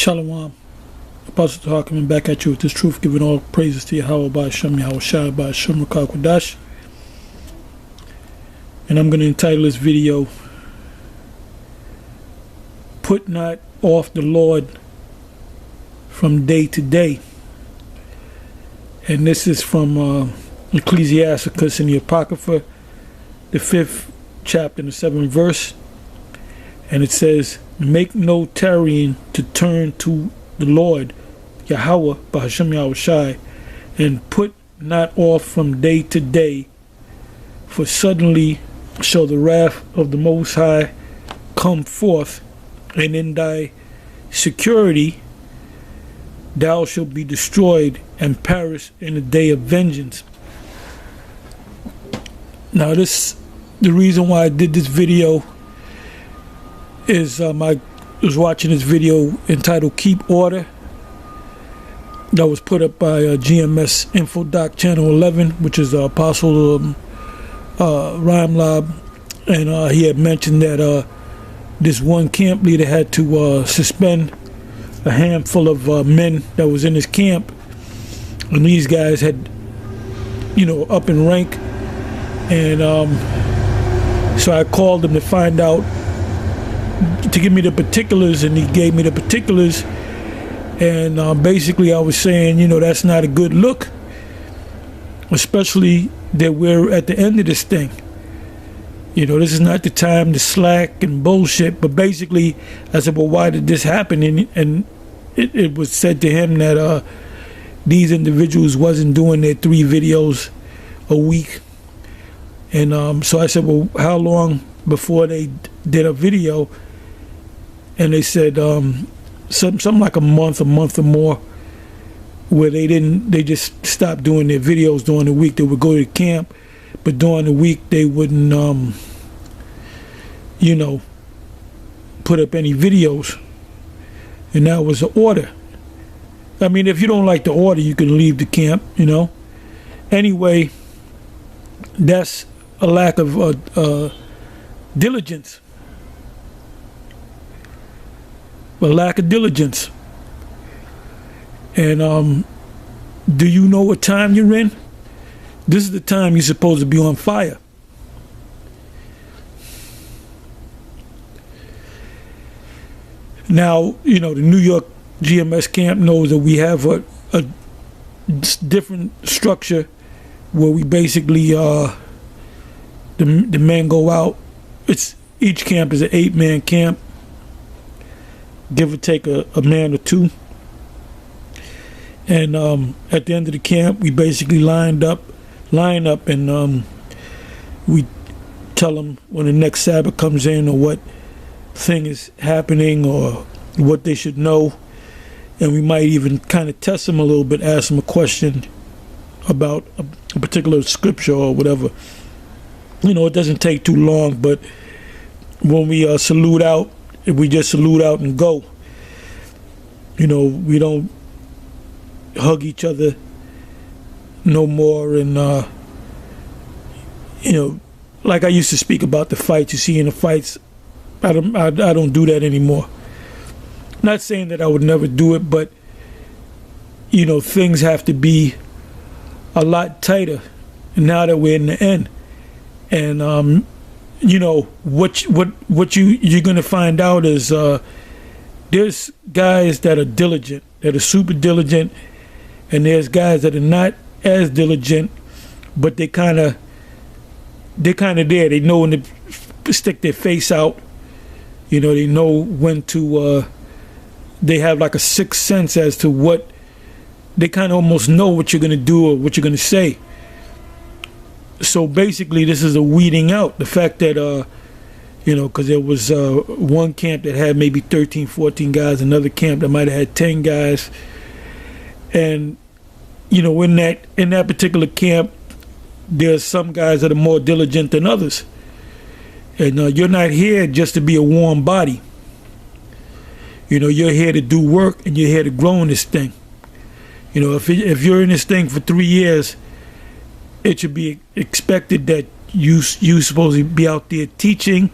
Shalom. Apostle Tahar coming back at you with this truth, giving all praises to Yahweh by Hashem, Yahweh Shai by Hashem Rakah Kodash. And I'm going to entitle this video, Put Not Off the Lord from Day to Day. And this is from Ecclesiasticus in the Apocrypha, the 5th chapter and the 7th verse. And it says, make no tarrying to turn to the Lord, Yahweh, by Hashem Yahweh Shai, and put not off from day to day, for suddenly shall the wrath of the Most High come forth, and in thy security thou shalt be destroyed and perish in the day of vengeance. Now the reason why I did this video is I was watching this video entitled Keep Order that was put up by GMS Infodoc Channel 11, which is Apostle Rhyme Lob, and he had mentioned that this one camp leader had to suspend a handful of men that was in his camp, and these guys had, up in rank, and so I called him to find out, to give me the particulars, and he gave me the particulars, and basically I was saying, that's not a good look, especially that we're at the end of this thing. This is not the time to slack and bullshit. But basically I said, well, why did this happen? And it was said to him that these individuals wasn't doing their 3 videos a week, and so I said, well, how long before they did a video? And they said something like a month or more, where they just stopped doing their videos during the week. They would go to camp, but during the week they wouldn't put up any videos. And that was the order. I mean, if you don't like the order, you can leave the camp, Anyway, that's a lack of diligence. A lack of diligence. And do you know what time you're in? This is the time you're supposed to be on fire. Now, the New York GMS camp knows that we have a different structure where we basically the men go out. Each camp is an 8-man camp, give or take a man or 2. And at the end of the camp, we basically line up, and we tell them when the next Sabbath comes in, or what thing is happening, or what they should know. And we might even kind of test them a little bit, ask them a question about a particular scripture or whatever. It doesn't take too long, but when we salute out, we just salute out and go. We don't hug each other no more, and like I used to speak about the fights. You see in the fights, I don't do that anymore. Not saying that I would never do it, but things have to be a lot tighter now that we're in the end. And what you're gonna find out is there's guys that are diligent, that are super diligent, and there's guys that are not as diligent, but they kind of there. They know when to stick their face out. They know when to. They have like a sixth sense as to what they kind of almost know what you're gonna do or what you're gonna say. So basically, this is a weeding out. The fact that because there was one camp that had maybe 13, 14 guys, another camp that might have had 10 guys, and in that particular camp, there's some guys that are more diligent than others, and you're not here just to be a warm body. You're here to do work, and you're here to grow in this thing. If you're in this thing for 3 years, it should be expected that you supposed to be out there teaching,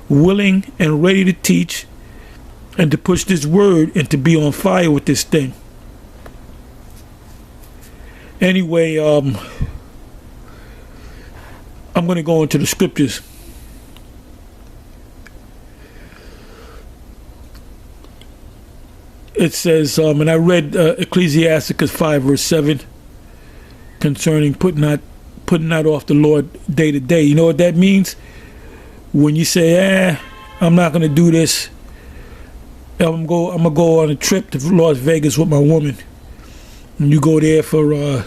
willing and ready to teach, and to push this word and to be on fire with this thing. Anyway, I'm going to go into the scriptures. It says, and I read Ecclesiasticus 5 verse 7 concerning putting not off the Lord day to day. You know what that means? When you say, I'm not going to do this. I'm gonna go on a trip to Las Vegas with my woman. And you go there for a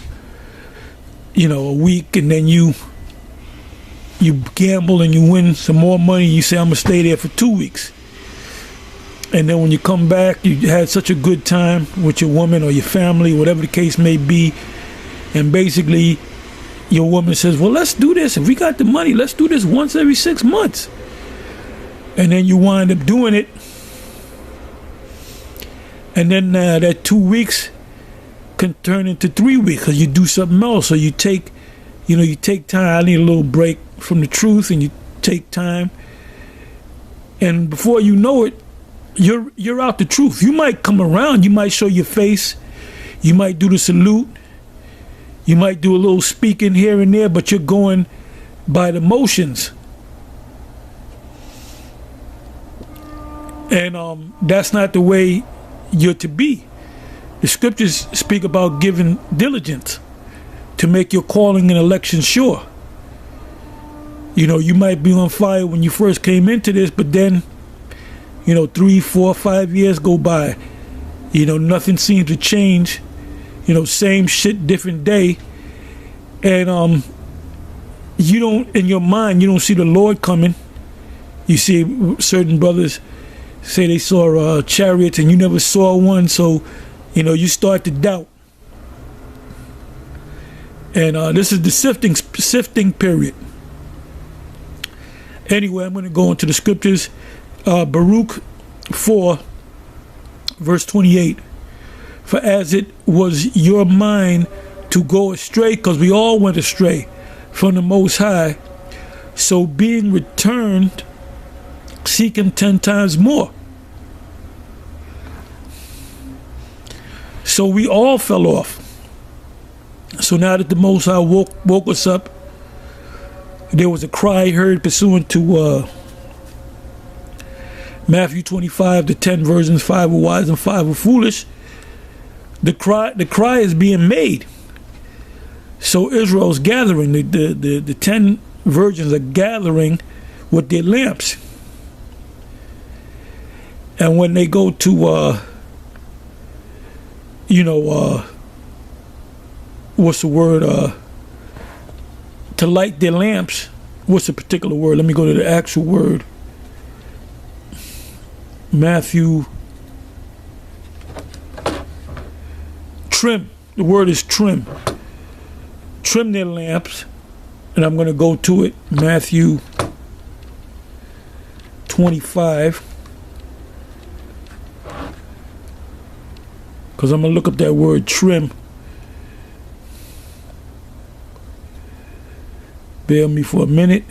week, and then you gamble and you win some more money. You say, I'm gonna stay there for 2 weeks. And then when you come back, you had such a good time with your woman or your family, whatever the case may be. And basically, your woman says, well, let's do this. If we got the money, let's do this once every 6 months. And then you wind up doing it. And then that 2 weeks can turn into 3 weeks because you do something else. So you take time. I need a little break from the truth, and you take time. And before you know it, you're out the truth. You might come around. You might show your face. You might do the salute. You might do a little speaking here and there, but you're going by the motions. And that's not the way you're to be. The scriptures speak about giving diligence to make your calling and election sure. You might be on fire when you first came into this, but then 3, 4, 5 years go by. Nothing seems to change. Same shit, different day. And you don't, in your mind, you don't see the Lord coming. You see certain brothers say they saw chariots and you never saw one, so you start to doubt. And this is the sifting period. Anyway, I'm going to go into the scriptures. Baruch 4 verse 28. For as it was your mind to go astray, because we all went astray from the Most High, so being returned, seek him 10 times more. So we all fell off. So now that the Most High woke us up, there was a cry heard pursuant to Matthew 25, the 10 virgins, 5 were wise and 5 were foolish. The cry is being made. So Israel's gathering. The 10 virgins are gathering with their lamps. And when they go to what's the word? To light their lamps. What's the particular word? Let me go to the actual word. Matthew. Trim. The word is trim. Trim their lamps. And I'm going to go to it. Matthew 25. Because I'm going to look up that word trim. Bear with me for a minute.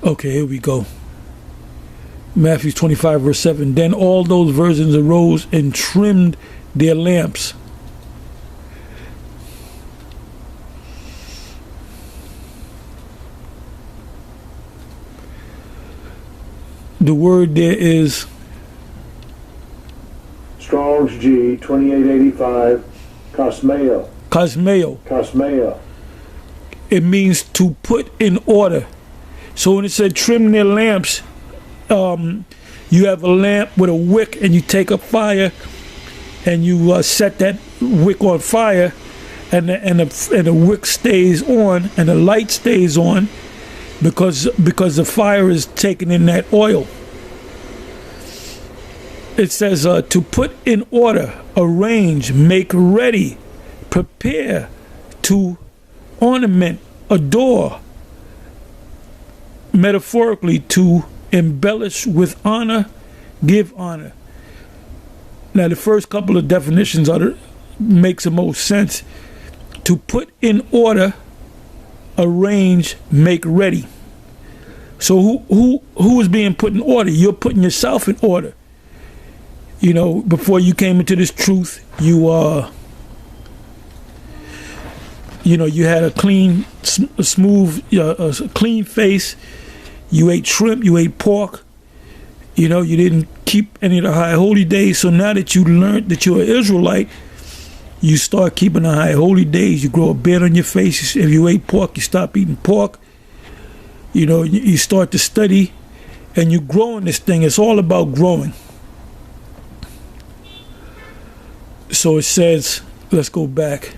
Okay, here we go. Matthew 25 verse 7. Then all those virgins arose and trimmed their lamps. The word there is Strong's G 2885 Cosmeo. Cosmeo. It means to put in order. So when it said trim their lamps, you have a lamp with a wick and you take a fire and you set that wick on fire, and the wick stays on and the light stays on because the fire is taking in that oil. It says to put in order, arrange, make ready, prepare, to ornament, adore, metaphorically to embellish with honor, give honor. Now the first couple of definitions makes the most sense. to put in order, arrange, make ready. So who is being put in order? You're putting yourself in order. You know, before you came into this truth, you had a clean, smooth, clean face. You ate shrimp, you ate pork. You know, you didn't keep any of the high holy days. So now that you learned that you're an Israelite, you start keeping the high holy days. You grow a beard on your face. If you ate pork, you stop eating pork. You know, you start to study, and you grow in this thing. It's all about growing. So it says, let's go back.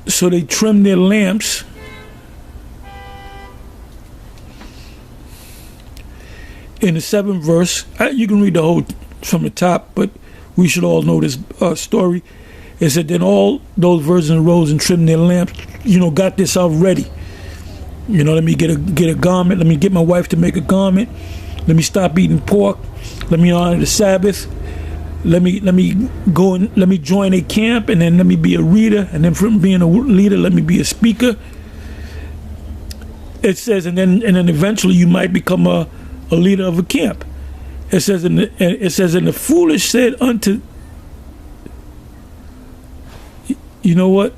So they trim their lamps. In the 7th verse, you can read the whole from the top, but we should all know this story. It said, then all those virgins arose and trimmed their lamps, got themselves ready. Let me get a garment. Let me get my wife to make a garment. Let me stop eating pork. Let me honor the Sabbath. Let me go and let me join a camp, and then let me be a reader, and then from being a leader, let me be a speaker. It says, and then eventually you might become a leader of a camp. It says, and the foolish said unto, you know what?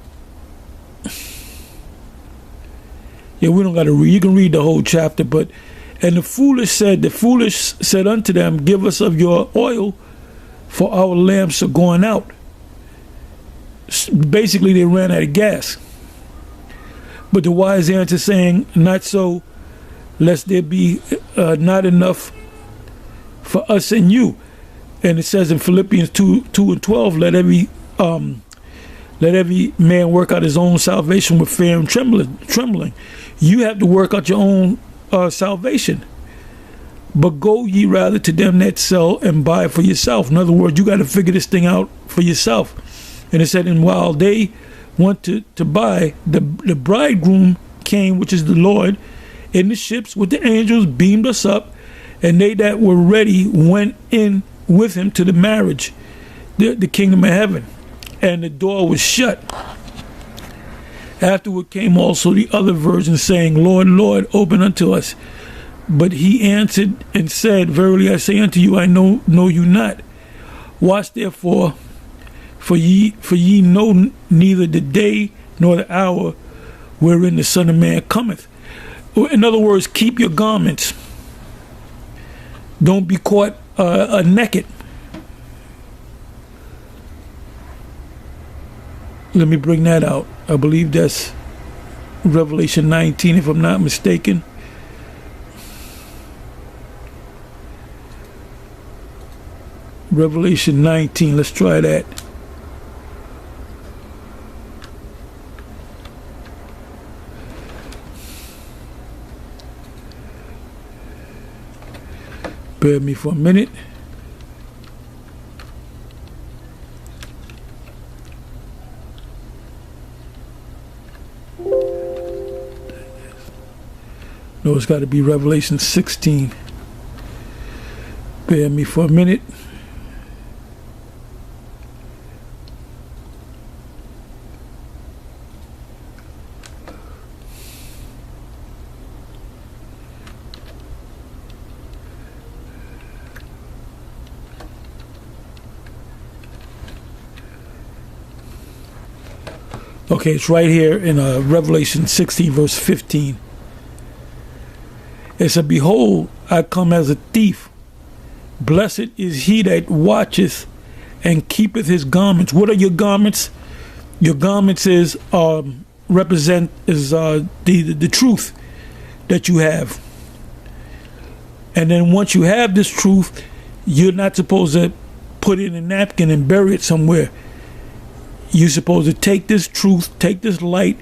Yeah, we don't got to read. You can read the whole chapter, but and the foolish said unto them, give us of your oil, for our lamps are going out. Basically, they ran out of gas. But the wise answer saying, not so, lest there be not enough for us and you. And it says in Philippians 2:12, let every man work out his own salvation with fear and trembling. You have to work out your own salvation. But go ye rather to them that sell and buy for yourself. In other words, you got to figure this thing out for yourself. And it said, and while they went to buy, the bridegroom came, which is the Lord, in the ships with the angels, beamed us up, and they that were ready went in with him to the marriage, the kingdom of heaven. And the door was shut. Afterward came also the other virgins, saying, Lord, Lord, open unto us. But he answered and said, verily I say unto you, I know you not. Watch therefore, for ye know neither the day nor the hour wherein the Son of Man cometh. In other words, keep your garments. Don't be caught naked. Let me bring that out. I believe that's Revelation 19, if I'm not mistaken. Revelation 19, let's try that. Bear with me for a minute. No, it's got to be Revelation 16. Bear with me for a minute. Okay, it's right here in Revelation 16, verse 15. It said, behold, I come as a thief. Blessed is he that watcheth and keepeth his garments. What are your garments? Your garments is the truth that you have. And then once you have this truth, you're not supposed to put it in a napkin and bury it somewhere. You're supposed to take this truth, take this light,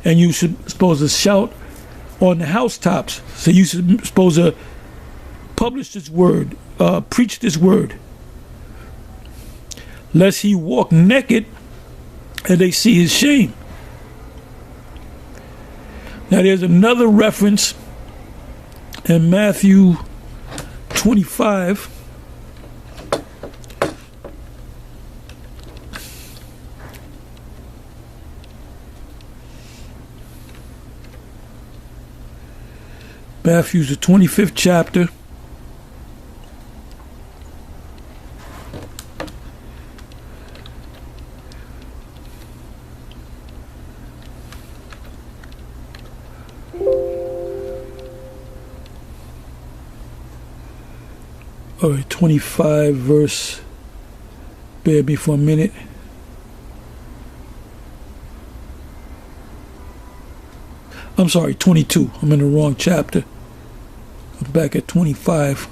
and you're supposed to shout on the housetops. So you're supposed to publish this word, preach this word. Lest he walk naked and they see his shame. Now there's another reference in Matthew 25. Matthew's the 25th chapter. All right, 25 verse. Bear me for a minute. I'm sorry, 22. I'm in the wrong chapter. I'm back at 25.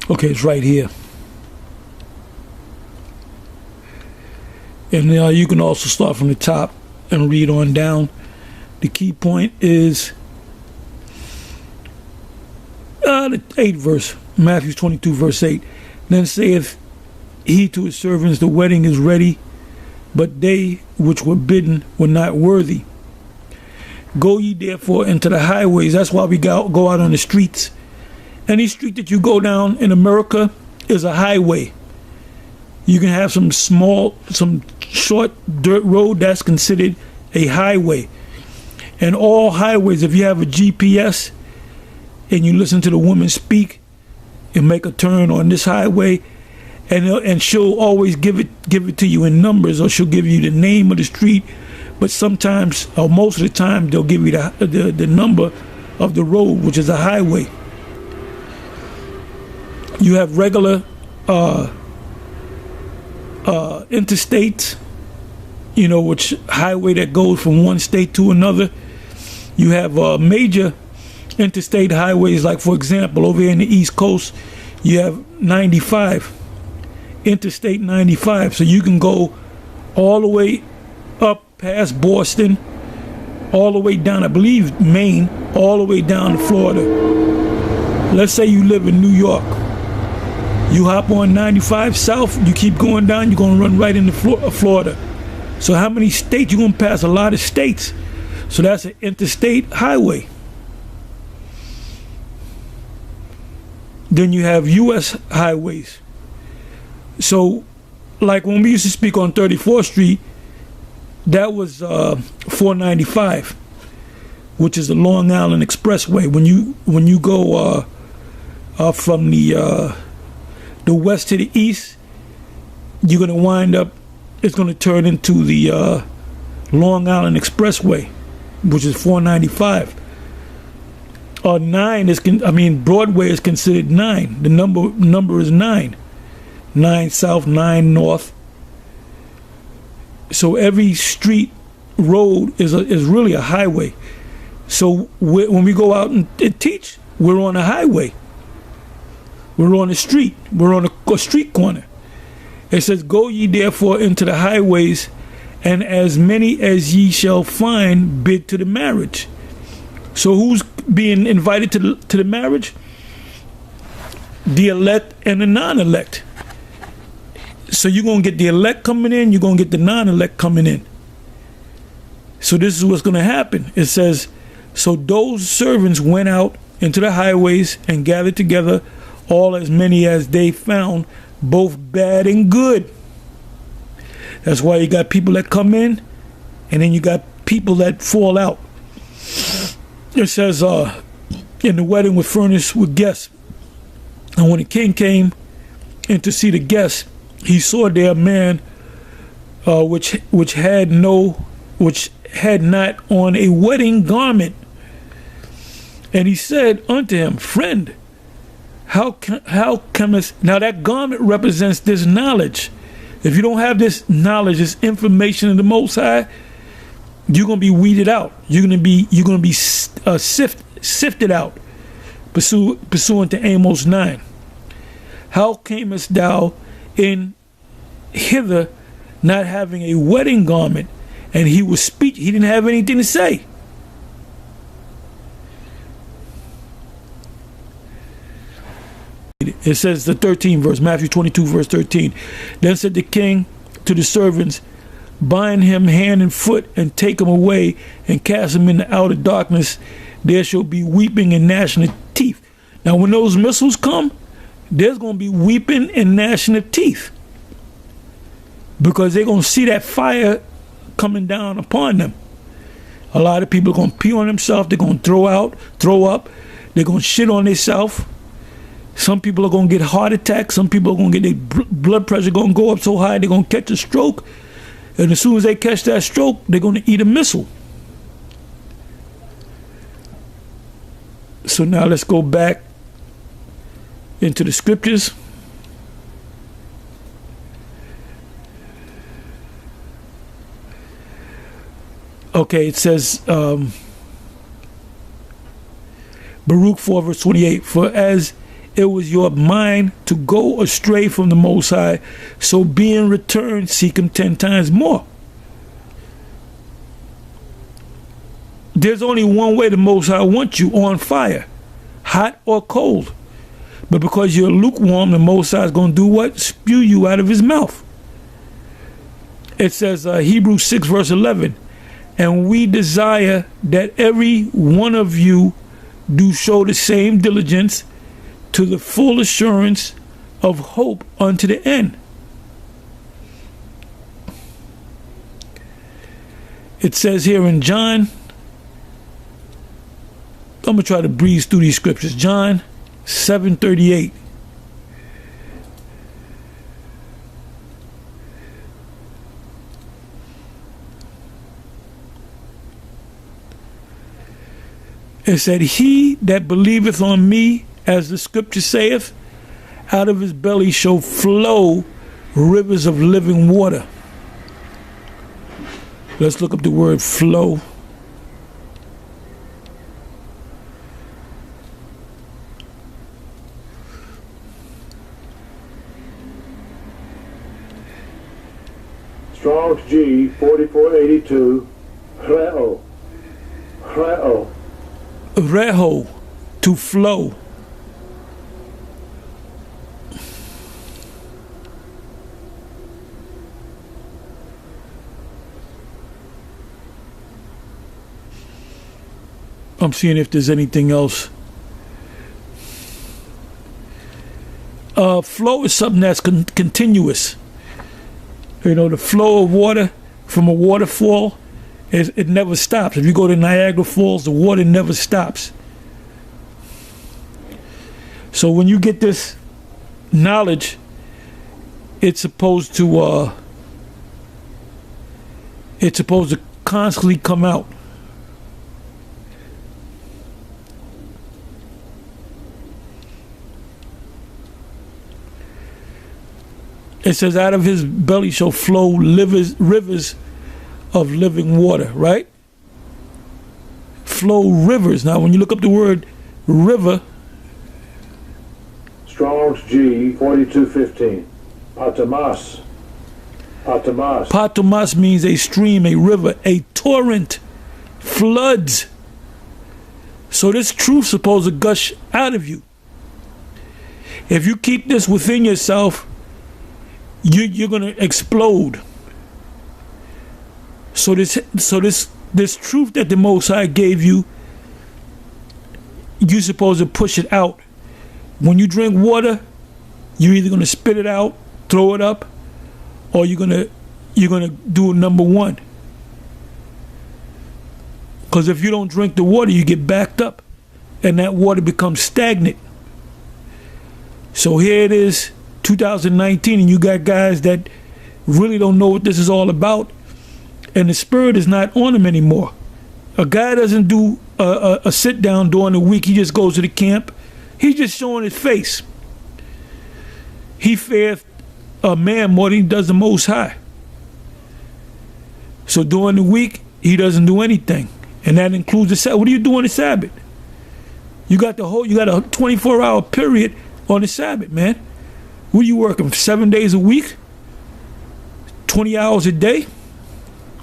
Okay, it's right here. And you can also start from the top and read on down. The key point is the 8th verse, Matthew 22, verse 8. Then saith he to his servants, the wedding is ready, but they which were bidden were not worthy. Go ye therefore into the highways. That's why we go out on the streets. Any street that you go down in America is a highway. You can have some short dirt road that's considered a highway. And all highways, if you have a GPS and you listen to the woman speak and make a turn on this highway, and she'll always give it to you in numbers, or she'll give you the name of the street, but sometimes, or most of the time, they'll give you the number of the road, which is a highway. You have regular interstates, which highway that goes from one state to another. You have major interstate highways, like, for example, over here in the East Coast, you have 95, Interstate 95. So you can go all the way up past Boston, all the way down, I believe, Maine, all the way down to Florida. Let's say you live in New York. You hop on 95 south, you keep going down, you're going to run right into Florida. So how many states? You're going to pass a lot of states. So that's an interstate highway. Then you have U.S. highways. So, like when we used to speak on 34th Street, that was 495, which is the Long Island Expressway. When you go from the west to the east, you're going to wind up, it's going to turn into the Long Island Expressway, which is 495. Broadway is considered 9. The number is 9. 9 south, 9 north. So every street, road is really a highway. So when we go out and teach, we're on a highway. We're on a street. We're on a street corner. It says, go ye therefore into the highways, and as many as ye shall find, bid to the marriage. So who's being invited to the marriage? The elect and the non-elect. So you're going to get the elect coming in, you're going to get the non-elect coming in. So this is what's going to happen. It says, so those servants went out into the highways and gathered together all as many as they found, both bad and good. That's why you got people that come in, and then you got people that fall out. It says, in the wedding was furnished with guests. And when the king came in to see the guests, he saw there a man which had not on a wedding garment. And he said unto him, friend, how comest? Now that garment represents this knowledge. If you don't have this knowledge, this information of the Most High, you're gonna be weeded out. You're gonna be sifted out. Pursuant to Amos 9. How camest thou in hither, not having a wedding garment? And he was speech. He didn't have anything to say. It says the 13th verse, Matthew 22 verse 13. Then said the king, to the servants, bind him hand and foot, and take him away, and cast him in the outer darkness. There shall be weeping and gnashing of teeth. Now, when those missiles come, there's going to be weeping and gnashing of teeth, because they're going to see that fire coming down upon them. A lot of people are going to pee on themselves. They're going to throw up. They're going to shit on themselves. Some people are going to get heart attacks. Some people are going to get their blood pressure going to go up so high they're going to catch a stroke. And as soon as they catch that stroke, they're going to eat a missile. So now let's go back into the scriptures. Okay, it says, Baruch 4 verse 28, for as it was your mind to go astray from the Most High, so being returned, seek him 10 times more. There's only one way the Most High wants you: on fire, hot or cold. But because you're lukewarm, the Most High is going to do what? Spew you out of his mouth. It says, Hebrews 6 verse 11, and we desire that every one of you do show the same diligence to the full assurance of hope unto the end. It says here in John, I'm going to try to breeze through these scriptures. John 7:38. It said, he that believeth on me, as the scripture saith, out of his belly shall flow rivers of living water. Let's look up the word flow. Strong's G 4482. Reo. Reo. Reho, to flow. I'm seeing if there's anything else. Flow is something that's continuous. You know, the flow of water from a waterfall, it never stops. If you go to Niagara Falls, the water never stops. So when you get this knowledge, it's supposed to constantly come out. It says, out of his belly shall flow rivers of living water, right? Flow rivers. Now, when you look up the word river, Strong's G 4215. Patamas. Patamas. Patamas means a stream, a river, a torrent, floods. So this truth supposed to gush out of you. If you keep this within yourself, you're going to explode. So this truth that the Most High gave you, you're supposed to push it out. When you drink water, you're either going to spit it out, throw it up, or you're gonna do number one. Because if you don't drink the water, you get backed up, and that water becomes stagnant. So here it is, 2019, and you got guys that really don't know what this is all about, and the spirit is not on them anymore. A guy doesn't do a sit down during the week. He just goes to the camp. He's just showing his face. He fears a man more than he does the Most High. So during the week, he doesn't do anything, and that includes the Sabbath. What are you doing on the Sabbath? You got a 24-hour period on the Sabbath, man. What are you working 7 days a week, 20 hours a day?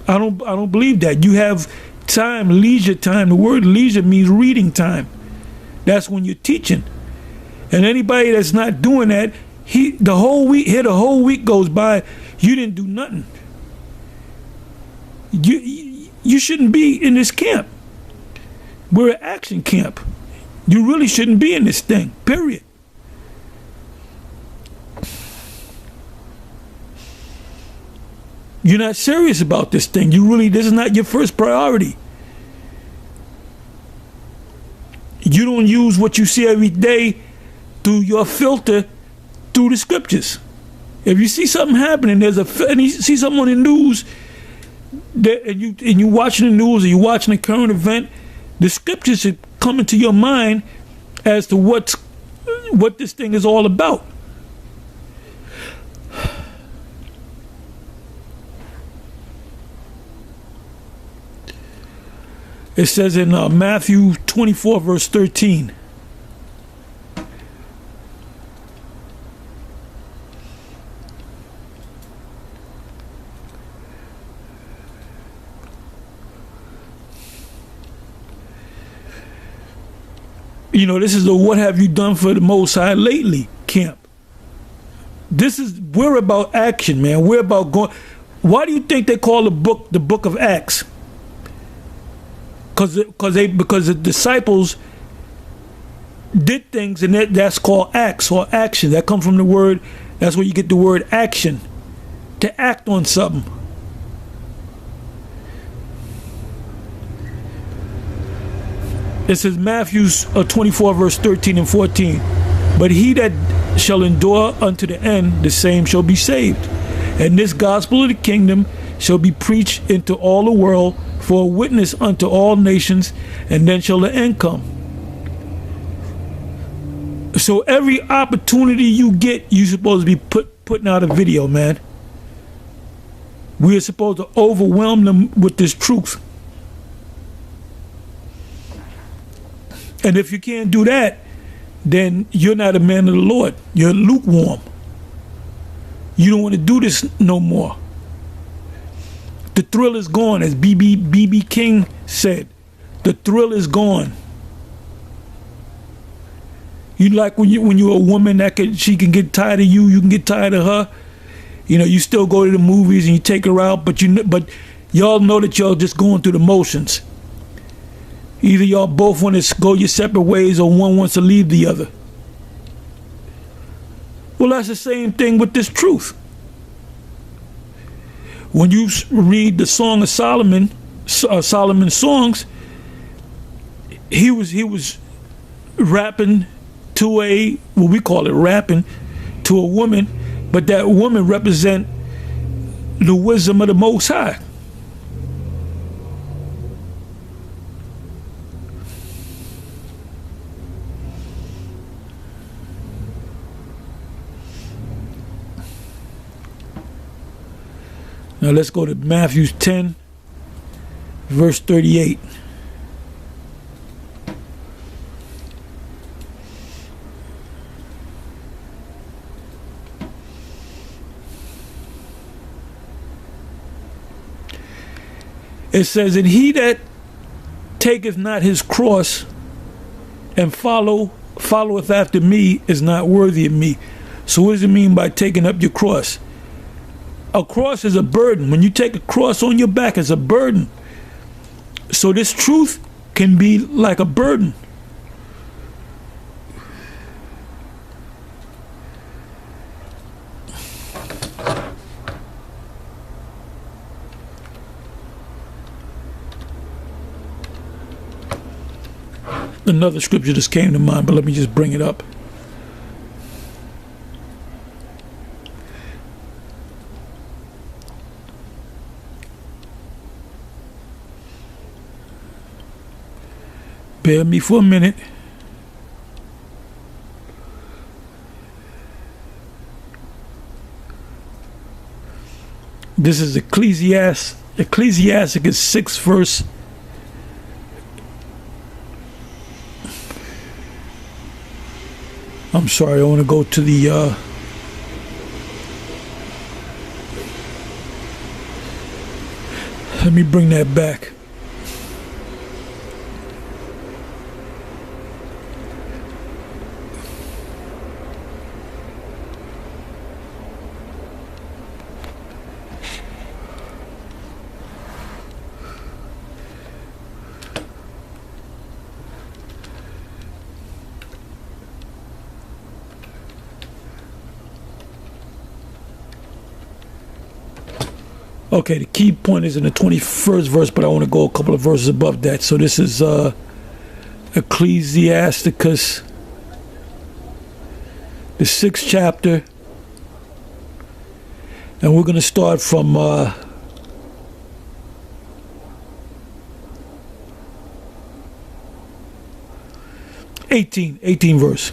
I don't believe that. You have time, leisure time. The word leisure means reading time. That's when you're teaching. And anybody that's not doing that, the whole week goes by, You didn't do nothing. You shouldn't be in this camp. We're an action camp. You really shouldn't be in this thing, period. You're not serious about this thing. This is not your first priority. You don't use what you see every day through your filter through the scriptures. If you see something happening, and you see something on the news, and you watching the news or you watching a current event, the scriptures should come into your mind as to what this thing is all about. It says in Matthew 24 verse 13. This is the "what have you done for the Most High lately" camp. We're about action, man. We're about going. Why do you think they call the book of Acts? Because the disciples did things, and that's called acts or action. That comes from the word. That's where you get the word action, to act on something. It says Matthew 24 verse 13 and 14. But he that shall endure unto the end, the same shall be saved. And this gospel of the kingdom shall be preached into all the world for a witness unto all nations, and then shall the end come. So every opportunity you get, you're supposed to be putting out a video, man. We are supposed to overwhelm them with this truth. And if you can't do that, then you're not a man of the Lord. You're lukewarm. You don't want to do this no more. The thrill is gone, as B.B. King said. The thrill is gone. You like when you're a woman she can get tired of you. You can get tired of her. You still go to the movies and you take her out, but y'all know that y'all just going through the motions. Either y'all both want to go your separate ways, or one wants to leave the other. Well, that's the same thing with this truth. When you read the Song of Solomon, Solomon's songs, he was rapping to what we call it rapping to a woman, but that woman represent the wisdom of the Most High. Now let's go to Matthew 10, verse 38. It says, and he that taketh not his cross and followeth after me is not worthy of me. So what does it mean by taking up your cross? A cross is a burden. When you take a cross on your back, it's a burden. So this truth can be like a burden. Another scripture just came to mind, but let me just bring it up. Bear me for a minute. This is Ecclesiasticus 6 verse. I'm sorry, I want to go to the let me bring that back. Okay, the key point is in the 21st verse, but I want to go a couple of verses above that. So this is Ecclesiasticus, the 6th chapter, and we're going to start from 18 verse.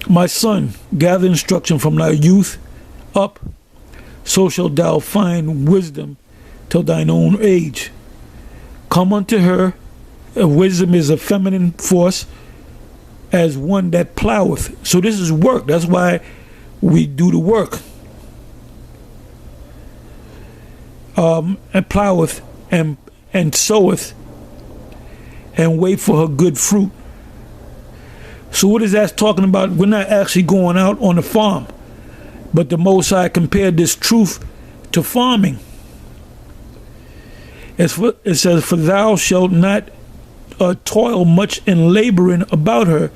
My son, gather instruction from thy youth up, so shalt thou find wisdom till thine own age. Come unto her. Wisdom is a feminine force, as one that ploweth. So this is work. That's why we do the work. And ploweth and soweth and wait for her good fruit. So what is that talking about? We're not actually going out on the farm, but the Most High compared this truth to farming. It says, for thou shalt not toil much in laboring about her,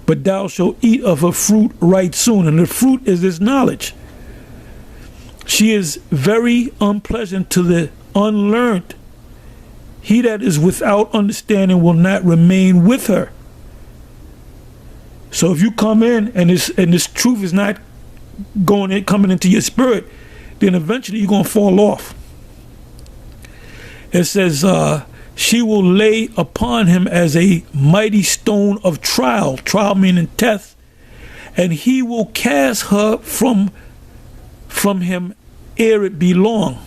but thou shalt eat of her fruit right soon. And the fruit is this knowledge. She is very unpleasant to the unlearned. He that is without understanding will not remain with her. So if you come in and this truth is not coming into your spirit, then eventually you're going to fall off. It says, she will lay upon him as a mighty stone of trial meaning test, and he will cast her from him ere it be long.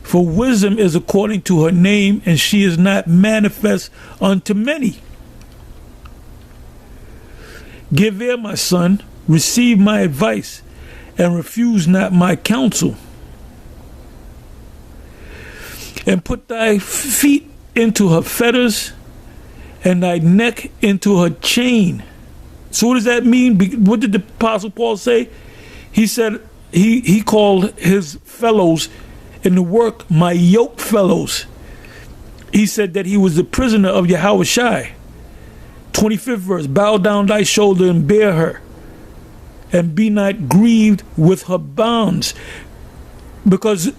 For wisdom is according to her name, and she is not manifest unto many. Give ear, my son, receive my advice, and refuse not my counsel. And put thy feet into her fetters, and thy neck into her chain. So what does that mean? What did the Apostle Paul say? He said he called his fellows in the work my yoke fellows. He said that he was the prisoner of Yahushai. 25th verse, bow down thy shoulder and bear her, and be not grieved with her bonds. Because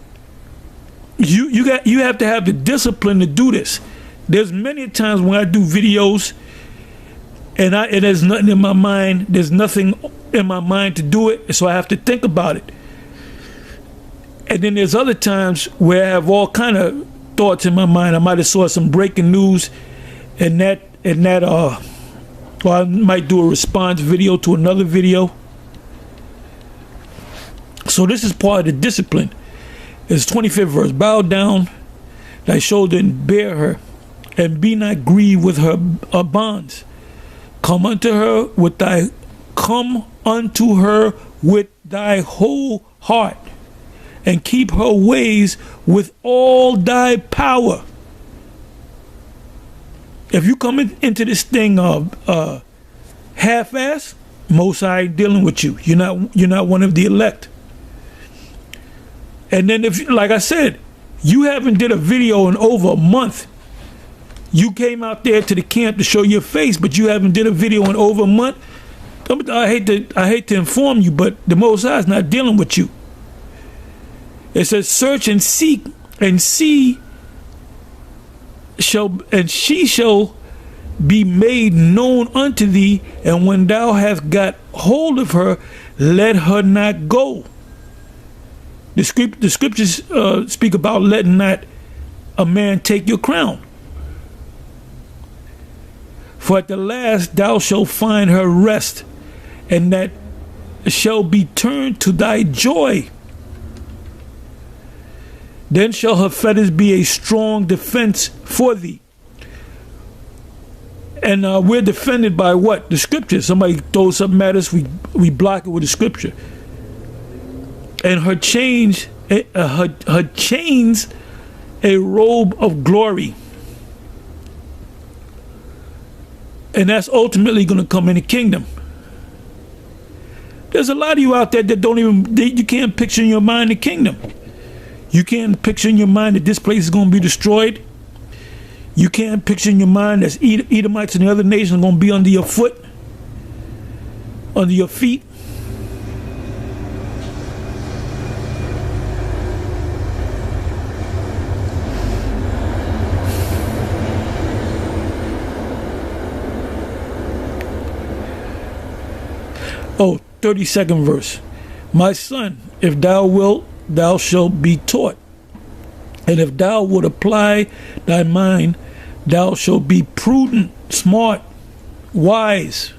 you have to have the discipline to do this. There's many times when I do videos and there's nothing in my mind, to do it, so I have to think about it. And then there's other times where I have all kind of thoughts in my mind. I might have saw some breaking news or I might do a response video to another video. So this is part of the discipline. It's 25th verse. Bow down thy shoulder and bear her, and be not grieved with her bonds. Come unto her with thy whole heart, and keep her ways with all thy power. If you come into this thing half-ass, Most High ain't dealing with you. You're not one of the elect. And then if, like I said, you haven't did a video in over a month. You came out there to the camp to show your face, but you haven't did a video in over a month. I hate to inform you, but the Most High is not dealing with you. It says, search and seek, and she shall be made known unto thee, and when thou hast got hold of her, let her not go. The scriptures speak about letting not a man take your crown. For at the last thou shalt find her rest, and that shall be turned to thy joy. Then shall her fetters be a strong defense for thee. And we're defended by what? The scripture. Somebody throws something at us, we block it with the scripture. And her chains a robe of glory. And that's ultimately going to come in the kingdom. There's a lot of you out there that you can't picture in your mind the kingdom. You can't picture in your mind that this place is going to be destroyed. You can't picture in your mind that Edomites and the other nations are going to be under your foot, under your feet. Oh, 32nd verse. My son, if thou wilt, thou shalt be taught. And if thou wilt apply thy mind, thou shalt be prudent, smart, wise.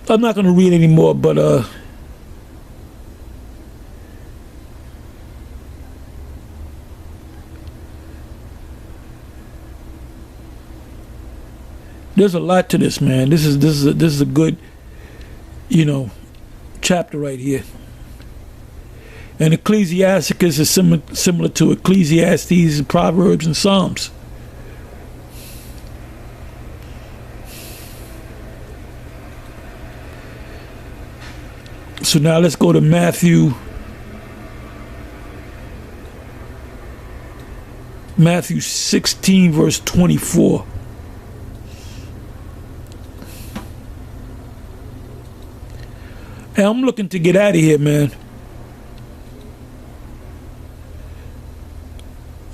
I'm not going to read anymore, but there's a lot to this, man. This is a good, chapter right here. And Ecclesiasticus is similar to Ecclesiastes, Proverbs, and Psalms. So now let's go to Matthew 16, verse 24. Hey, I'm looking to get out of here, man.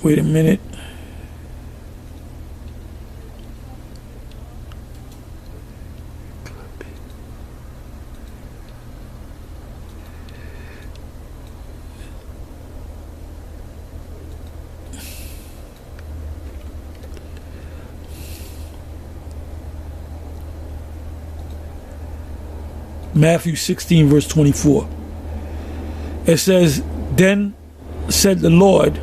Wait a minute. Matthew 16, verse 24. It says, Then said the Lord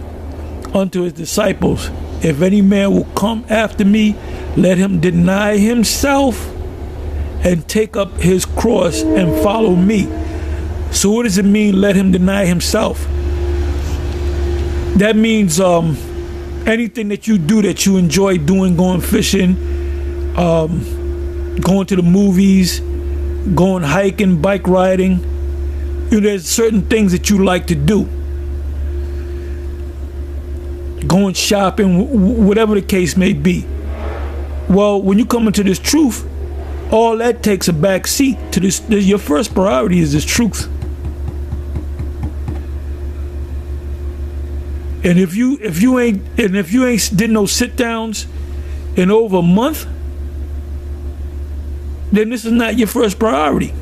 unto his disciples, If any man will come after me, let him deny himself and take up his cross and follow me. So what does it mean, let him deny himself? That means anything that you do that you enjoy doing, going fishing, going to the movies, going hiking, bike riding. There's certain things that you like to do. Going shopping, whatever the case may be. Well, when you come into this truth, all that takes a back seat to this. Your first priority is this truth. And if you ain't did no sit downs in over a month, then this is not your first priority.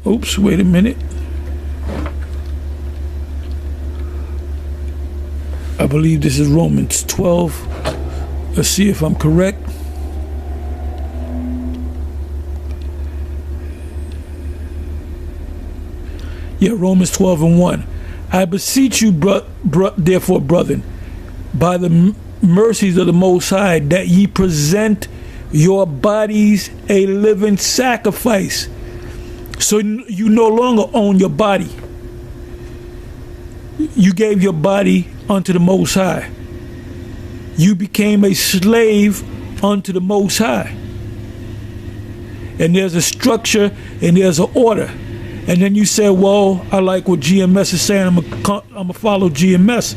Oops, wait a minute. I believe this is Romans 12. Let's see if I'm correct. Yeah, Romans 12 and 1. I beseech you, therefore, brethren, by the mercies of the Most High, that ye present your bodies a living sacrifice. So you no longer own your body. You gave your body unto the Most High. You became a slave unto the Most High. And there's a structure and there's an order. And then you say, well, I like what GMS is saying. I'm going to follow GMS.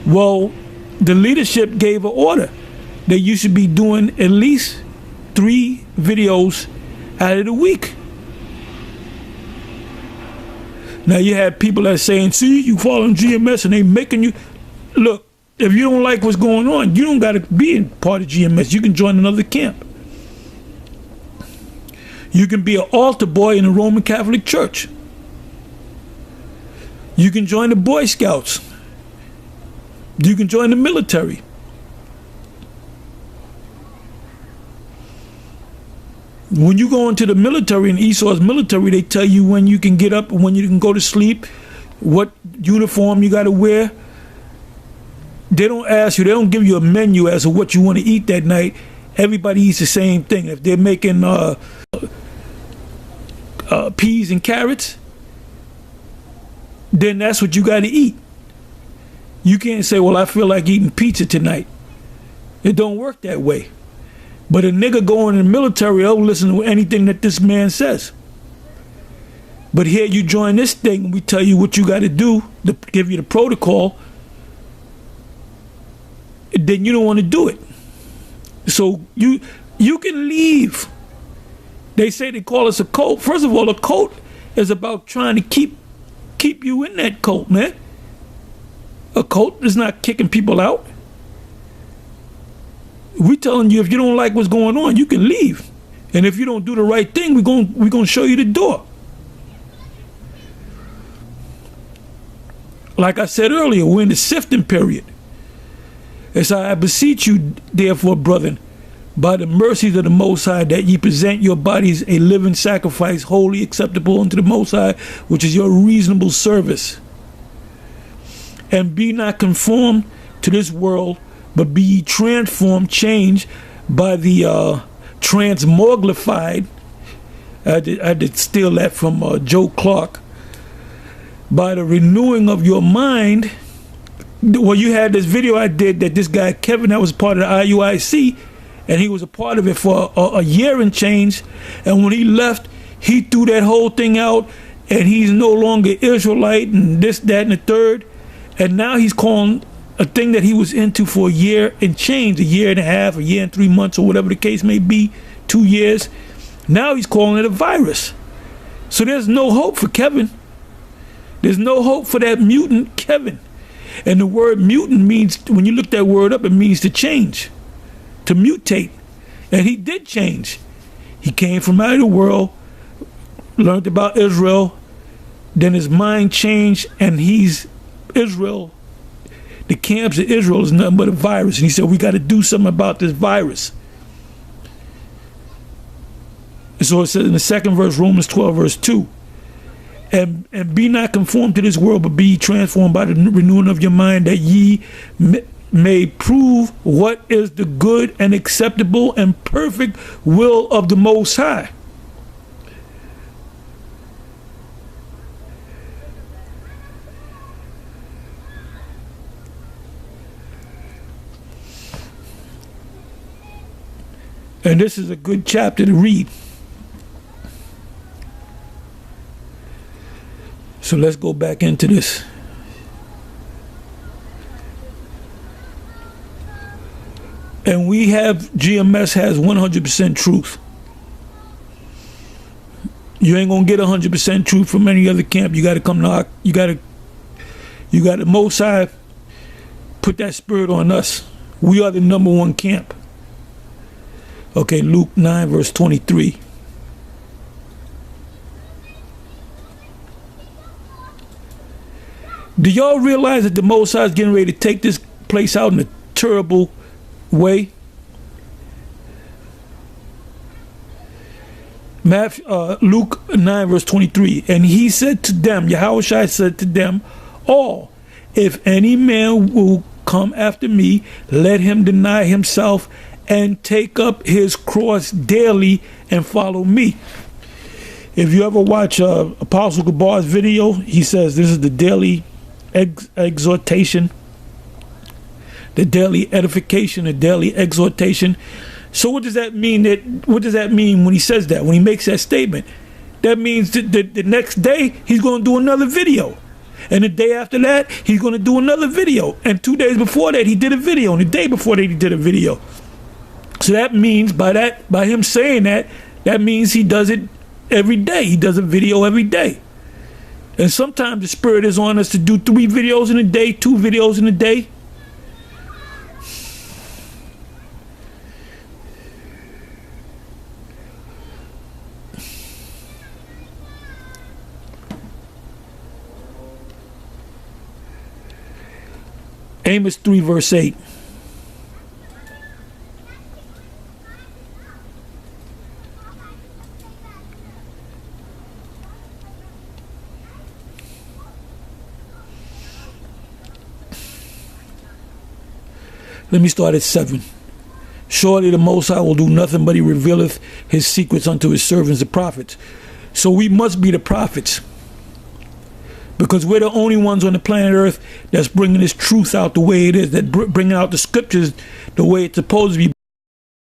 Well, the leadership gave an order that you should be doing at least 3 videos out of the week. Now you have people that are saying, see, you following GMS and they making you. Look, if you don't like what's going on, you don't got to be in part of GMS. You can join another camp. You can be an altar boy in the Roman Catholic Church. You can join the Boy Scouts. You can join the military. When you go into the military, in Esau's military, they tell you when you can get up and when you can go to sleep, what uniform you got to wear. They don't ask you, they don't give you a menu as to what you want to eat that night. Everybody eats the same thing. If they're making peas and carrots, then that's what you got to eat. You can't say, well, I feel like eating pizza tonight. It don't work that way. But a nigga going in the military, I'll listen to anything that this man says. But here you join this thing, and we tell you what you got to do, to give you the protocol, then you don't want to do it. So you can leave. They say they call us a cult. First of all, a cult is about trying to keep you in that cult, man. A cult is not kicking people out. We telling you, if you don't like what's going on, you can leave. And if you don't do the right thing, we're gonna show you the door. Like I said earlier, we're in the sifting period. It's how I beseech you, therefore, brethren, by the mercies of the Most High, that ye present your bodies a living sacrifice, holy, acceptable unto the Most High, which is your reasonable service. And be not conformed to this world, but be ye transformed, changed by the transmogrified. I did steal that from Joe Clark. By the renewing of your mind. Well, you had this video I did that this guy Kevin, that was part of the IUIC, and he was a part of it for a year and change, and when he left, he threw that whole thing out, and he's no longer Israelite and this, that, and the third, and now he's calling a thing that he was into for a year and change, a year and a half, a year and 3 months, or whatever the case may be, 2 years. Now he's calling it a virus. So there's no hope for Kevin. There's no hope for that mutant Kevin. And the word mutant means, when you look that word up, it means to change, to mutate. And he did change. He came from out of the world, learned about Israel, then his mind changed, and he's Israel. The camps of Israel is nothing but a virus. And he said, we got to do something about this virus. And so it says in the second verse, Romans 12, verse 2. And be not conformed to this world, but be ye transformed by the renewing of your mind, that ye may prove what is the good and acceptable and perfect will of the Most High. And this is a good chapter to read. So let's go back into this. And we have, GMS has 100% truth. You ain't gonna get 100% truth from any other camp. You gotta come to our, you gotta Most High put that spirit on us. We are the number one camp. Okay, Luke 9 verse 23. Do y'all realize that the Most High is getting ready to take this place out in a terrible way? Luke 9 verse 23. And he said to them, Yahushua said to them all, if any man will come after me, let him deny himself and take up his cross daily and follow me. If you ever watch Apostle Gabar's video, he says this is the daily exhortation, the daily edification, the daily exhortation. So what does that mean? What does that mean when he says that, when he makes that statement? That means that the next day he's going to do another video, and the day after that he's going to do another video, and 2 days before that he did a video, and the day before that he did a video. So that means by him saying that means he does it every day. He does a video every day. And sometimes the spirit is on us to do 3 videos in a day, 2 videos in a day. Amos 3 verse 8. Let me start at 7. Surely the Most High will do nothing but he revealeth his secrets unto his servants, the prophets. So we must be the prophets, because we're the only ones on the planet Earth that's bringing this truth out the way it is, that bringing out the scriptures the way it's supposed to be.